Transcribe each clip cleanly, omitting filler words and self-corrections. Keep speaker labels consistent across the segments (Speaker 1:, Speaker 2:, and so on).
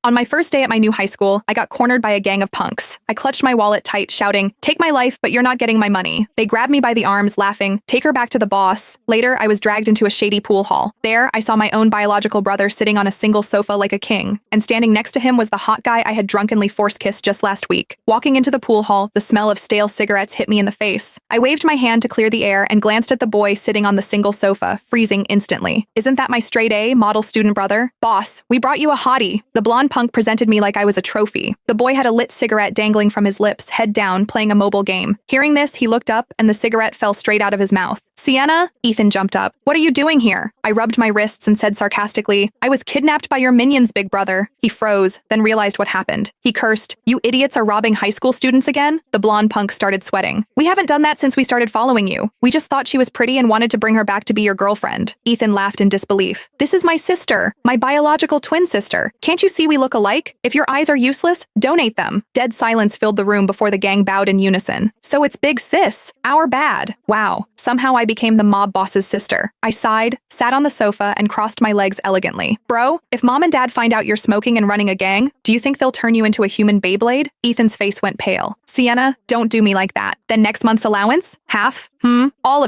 Speaker 1: On my first day at my new high school, I got cornered by a gang of punks. I clutched my wallet tight, shouting, "Take my life, but you're not getting my money." They grabbed me by the arms, laughing, "Take her back to the boss." Later, I was dragged into a shady pool hall. There, I saw my own biological brother sitting on a single sofa like a king, and standing next to him was the hot guy I had drunkenly force-kissed just last week. Walking into the pool hall, the smell of stale cigarettes hit me in the face. I waved my hand to clear the air and glanced at the boy sitting on the single sofa, freezing instantly. "Isn't that my straight A, model student brother?" "Boss, we brought you a hottie." The blonde punk presented me like I was a trophy. The boy had a lit cigarette dangling from his lips, head down, playing a mobile game. Hearing this, he looked up, and the cigarette fell straight out of his mouth. "Sienna?" Ethan jumped up. "What are you doing here?" I rubbed my wrists and said sarcastically, "I was kidnapped by your minions, big brother." He froze, then realized what happened. He cursed, "You idiots are robbing high school students again?" The blonde punk started sweating. "We haven't done that since we started following you. We just thought she was pretty and wanted to bring her back to be your girlfriend." Ethan laughed in disbelief. "This is my sister, my biological twin sister. Can't you see we look alike? If your eyes are useless, donate them." Dead silence filled the room before the gang bowed in unison. "So it's big sis. Our bad. Wow. Somehow I became the mob boss's sister." I sighed, sat on the sofa, and crossed my legs elegantly. "Bro, if mom and dad find out you're smoking and running a gang, do you think they'll turn you into a human Beyblade?" Ethan's face went pale. "Sienna, don't do me like that. Then next month's allowance? Half? All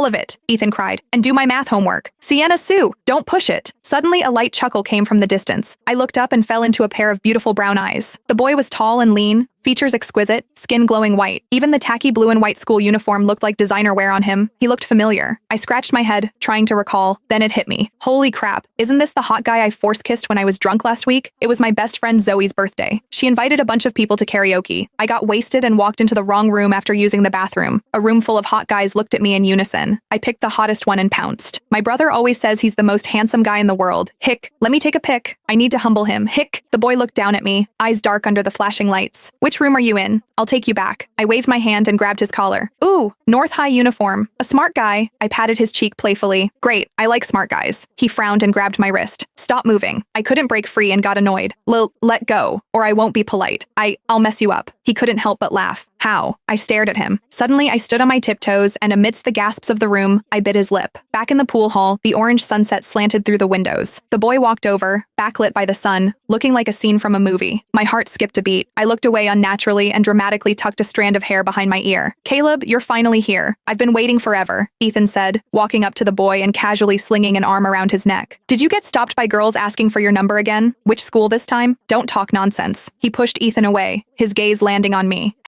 Speaker 1: of it," Ethan cried. "And do my math homework." "Sienna Sue, don't push it." Suddenly, a light chuckle came from the distance. I looked up and fell into a pair of beautiful brown eyes. The boy was tall and lean, features exquisite, skin glowing white. Even the tacky blue and white school uniform looked like designer wear on him. He looked familiar. I scratched my head, trying to recall. Then it hit me. Holy crap, isn't this the hot guy I force-kissed when I was drunk last week? It was my best friend Zoe's birthday. She invited a bunch of people to karaoke. I got wasted and walked into the wrong room after using the bathroom. A room full of hot guys looked at me in unison. I picked the hottest one and pounced. My brother always says he's the most handsome guy in the world. Hick, let me take a pic. I need to humble him. Hick. The boy looked down at me, eyes dark under the flashing lights. "Which room are you in? I'll take you back." I waved my hand and grabbed his collar. "Ooh, North High uniform. A smart guy." I patted his cheek playfully. "Great, I like smart guys." He frowned and grabbed my wrist. "Stop moving." I couldn't break free and got annoyed. Let go, or I won't be polite. I'll mess you up." He couldn't help but laugh. "How?" I stared at him. Suddenly, I stood on my tiptoes, and amidst the gasps of the room, I bit his lip. Back in the pool hall, the orange sunset slanted through the windows. The boy walked over, backlit by the sun, looking like a scene from a movie. My heart skipped a beat. I looked away unnaturally and dramatically tucked a strand of hair behind my ear. "Caleb, you're finally here. I've been waiting forever," Ethan said, walking up to the boy and casually slinging an arm around his neck. "Did you get stopped by girls asking for your number again? Which school this time? Don't talk nonsense." He pushed Ethan away, his gaze landing on me.